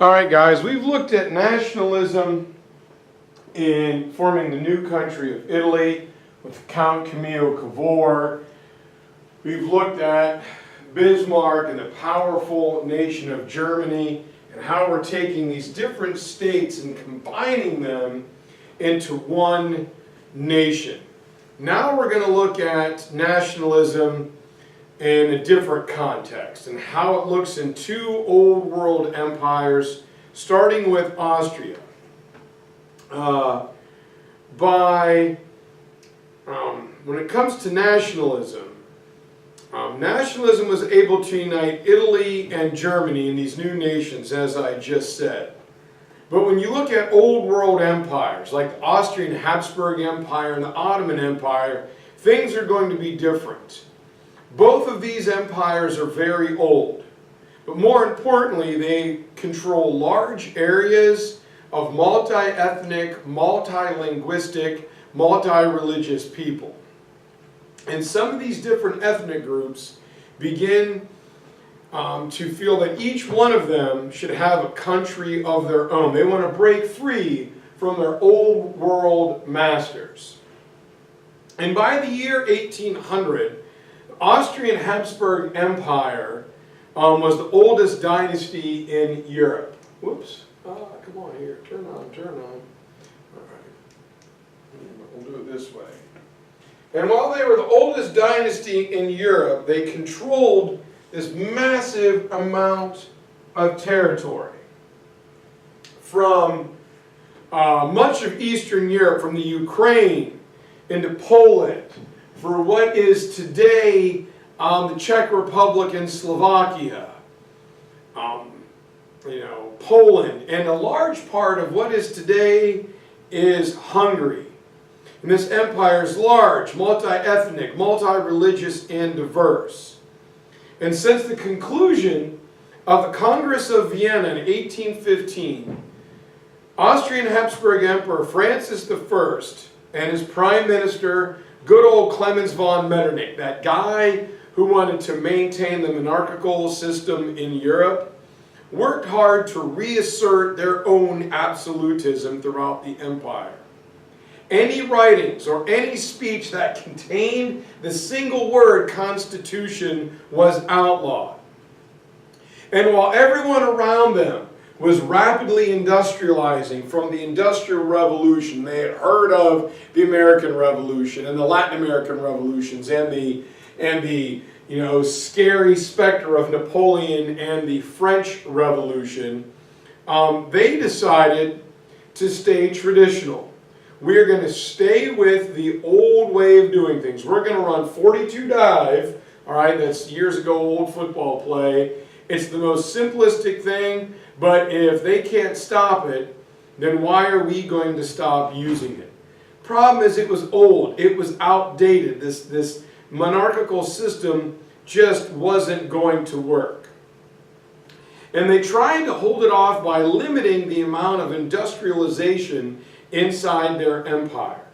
All right, guys, we've looked at nationalism in forming the new country of Italy with Count Camillo Cavour. We've looked at Bismarck and the powerful nation of Germany and how we're taking these different states and combining them into one nation. Now we're going to look at nationalism in a different context and how it looks in two old world empires, starting with Austria. When it comes to nationalism, nationalism was able to unite Italy and Germany in these new nations, as I just said. But when you look at old world empires like the Austrian Habsburg Empire and the Ottoman Empire, things are going to be different. Both of these empires are very old, but more importantly, they control large areas of multi-ethnic, multi-linguistic, multi-religious people. And some of these different ethnic groups begin to feel that each one of them should have a country of their own. They want to break free from their old world masters. And by the year 1800, the Austrian Habsburg Empire was the oldest dynasty in Europe. Whoops. Come on here. Turn on. All right. We'll do it this way. And while they were the oldest dynasty in Europe, they controlled this massive amount of territory. From much of Eastern Europe, from the Ukraine into Poland, for what is today the Czech Republic and Slovakia, Poland, and a large part of what is today is Hungary. And this empire is large, multi-ethnic, multi-religious, and diverse. And since the conclusion of the Congress of Vienna in 1815, Austrian Habsburg Emperor Francis I and his Prime Minister, good old Clemens von Metternich, that guy who wanted to maintain the monarchical system in Europe, worked hard to reassert their own absolutism throughout the empire. Any writings or any speech that contained the single word Constitution was outlawed. And while everyone around them was rapidly industrializing from the Industrial Revolution, they had heard of the American Revolution and the Latin American Revolutions and the scary specter of Napoleon and the French Revolution, they decided to stay traditional. We're going to stay with the old way of doing things. We're going to run 42 dive, all right, that's years ago old football play. It's the most simplistic thing, but if they can't stop it, then why are we going to stop using it? Problem is, it was old. It was outdated. This monarchical system just wasn't going to work. And they tried to hold it off by limiting the amount of industrialization inside their empire.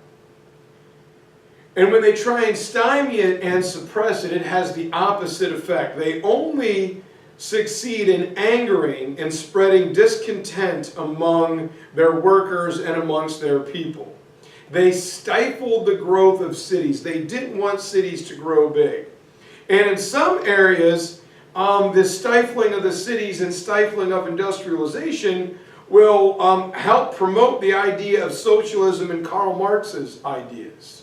And when they try and stymie it and suppress it, it has the opposite effect. They only succeed in angering and spreading discontent among their workers and amongst their people. They stifled the growth of cities. They didn't want cities to grow big. And in some areas, this stifling of the cities and stifling of industrialization will help promote the idea of socialism and Karl Marx's ideas.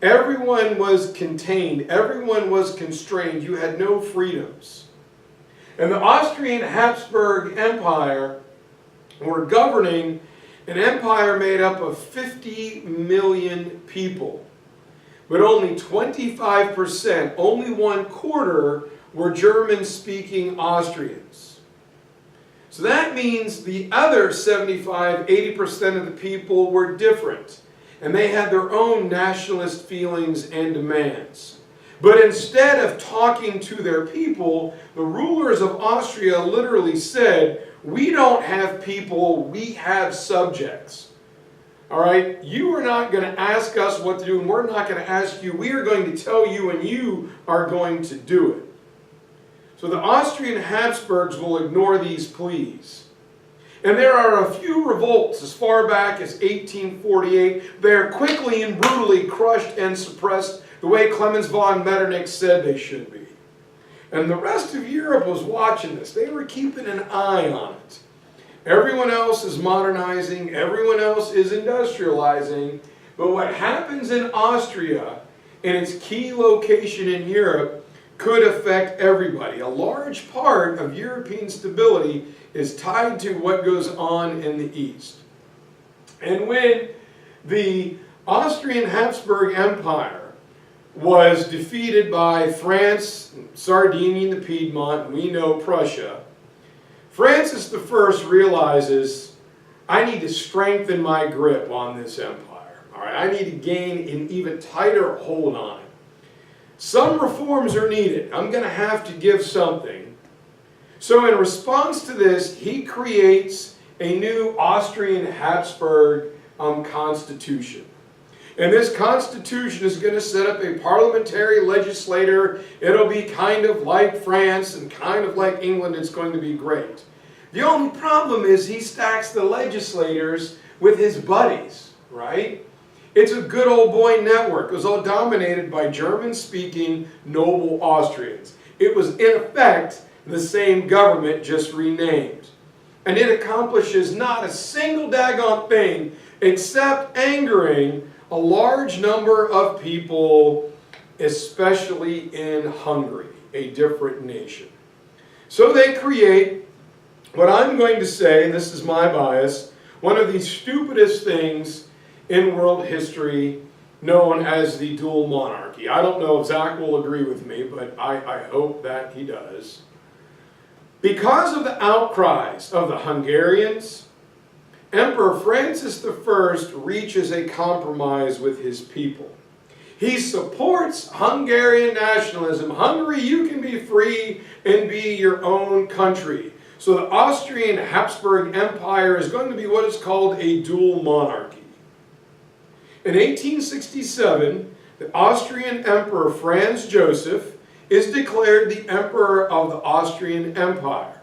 Everyone was contained. Everyone was constrained. You had no freedoms. And the Austrian Habsburg Empire were governing an empire made up of 50 million people. But only 25%, only 1/4, were German-speaking Austrians. So that means the other 75–80% of the people were different. And they had their own nationalist feelings and demands. But instead of talking to their people, the rulers of Austria literally said, "We don't have people, we have subjects. All right, you are not going to ask us what to do, and we're not going to ask you. We are going to tell you, and you are going to do it." So the Austrian Habsburgs will ignore these pleas. And there are a few revolts as far back as 1848. They are quickly and brutally crushed and suppressed the way Clemens von Metternich said they should be. And the rest of Europe was watching this. They were keeping an eye on it. Everyone else is modernizing. Everyone else is industrializing. But what happens in Austria, in its key location in Europe, could affect everybody. A large part of European stability is tied to what goes on in the East. And when the Austrian Habsburg Empire was defeated by France, Sardinia, and the Piedmont, and we know Prussia, Francis I realizes, I need to strengthen my grip on this empire. All right, I need to gain an even tighter hold on it. Some reforms are needed. I'm going to have to give something. So in response to this, he creates a new Austrian Habsburg constitution. And this constitution is going to set up a parliamentary legislature. It'll be kind of like France and kind of like England. It's going to be great. The only problem is he stacks the legislators with his buddies, right? It's a good old boy network. It was all dominated by German-speaking noble Austrians. It was, in effect, the same government, just renamed. And it accomplishes not a single daggone thing except angering a large number of people, especially in Hungary, a different nation. So they create what I'm going to say, and this is my bias, one of the stupidest things in world history, known as the dual monarchy. I don't know if Zach will agree with me, but I hope that he does. Because of the outcries of the Hungarians, Emperor Francis I reaches a compromise with his people. He supports Hungarian nationalism. Hungary, you can be free and be your own country. So the Austrian Habsburg Empire is going to be what is called a dual monarchy. In 1867, the Austrian Emperor Franz Joseph is declared the Emperor of the Austrian Empire.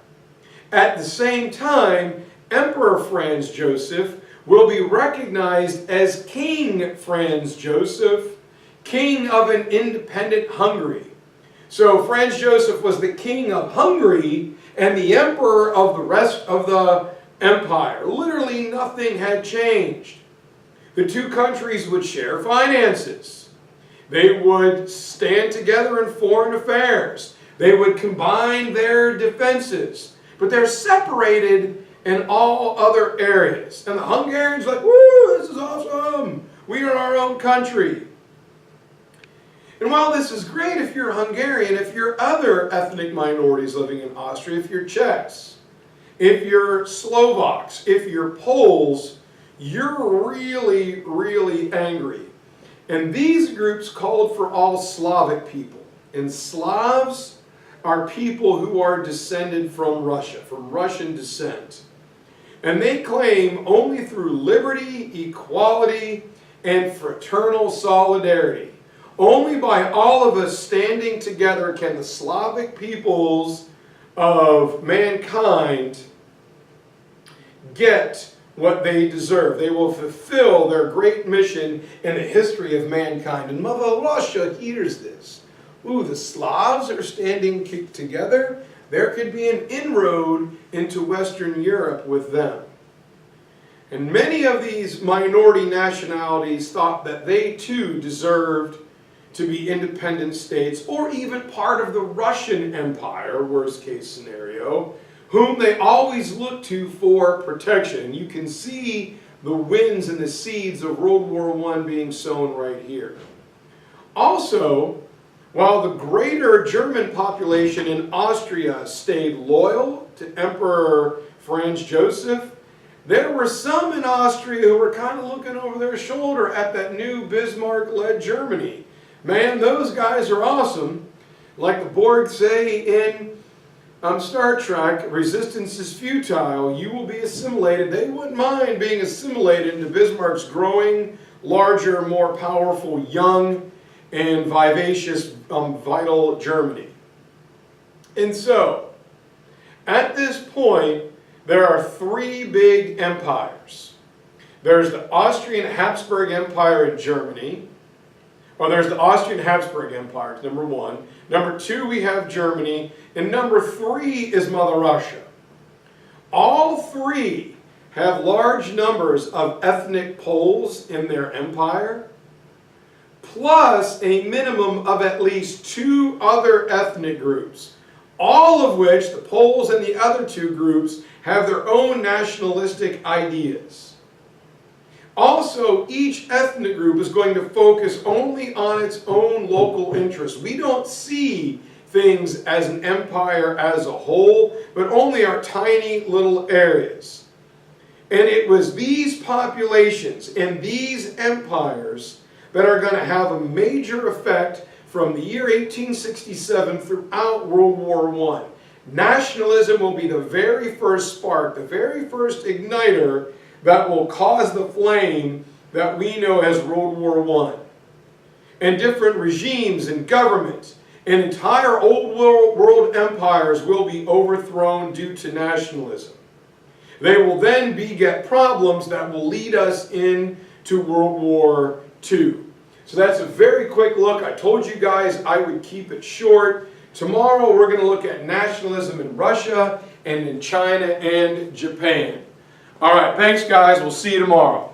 At the same time, Emperor Franz Joseph will be recognized as King Franz Joseph, King of an independent Hungary. So Franz Joseph was the King of Hungary and the Emperor of the rest of the empire. Literally nothing had changed. The two countries would share finances. They would stand together in foreign affairs. They would combine their defenses. But they're separated in all other areas. And the Hungarians are like, woo, this is awesome. We are our own country. And while this is great if you're Hungarian, if you're other ethnic minorities living in Austria, if you're Czechs, if you're Slovaks, if you're Poles, you're really, really angry. And these groups called for all Slavic people. And Slavs are people who are descended from Russia, from Russian descent. And they claim only through liberty, equality, and fraternal solidarity, only by all of us standing together can the Slavic peoples of mankind get what they deserve. They will fulfill their great mission in the history of mankind. And Mother Russia hears this. Ooh, the Slavs are standing together. There could be an inroad into Western Europe with them. And many of these minority nationalities thought that they too deserved to be independent states, or even part of the Russian Empire, worst case scenario, whom they always look to for protection. You can see the winds and the seeds of World War I being sown right here. Also, while the greater German population in Austria stayed loyal to Emperor Franz Joseph, there were some in Austria who were kind of looking over their shoulder at that new Bismarck-led Germany. Man, those guys are awesome. Like the Borg say in Star Trek, resistance is futile. You will be assimilated. They wouldn't mind being assimilated into Bismarck's growing, larger, more powerful, young, and vivacious, vital Germany. And so, at this point, there are three big empires. There's the Austrian Habsburg Empire in Germany. Or there's the Austrian Habsburg Empire, number one. Number two, we have Germany. And number three is Mother Russia. All three have large numbers of ethnic Poles in their empire, plus a minimum of at least two other ethnic groups, all of which, the Poles and the other two groups, have their own nationalistic ideas. Also, each ethnic group is going to focus only on its own local interests. We don't see things as an empire as a whole, but only our tiny little areas. And it was these populations and these empires that are going to have a major effect from the year 1867 throughout World War I. Nationalism will be the very first spark, the very first igniter that will cause the flame that we know as World War I. And different regimes and governments and entire old world empires will be overthrown due to nationalism. They will then beget problems that will lead us into World War II. So that's a very quick look. I told you guys I would keep it short. Tomorrow we're going to look at nationalism in Russia and in China and Japan. All right, thanks guys. We'll see you tomorrow.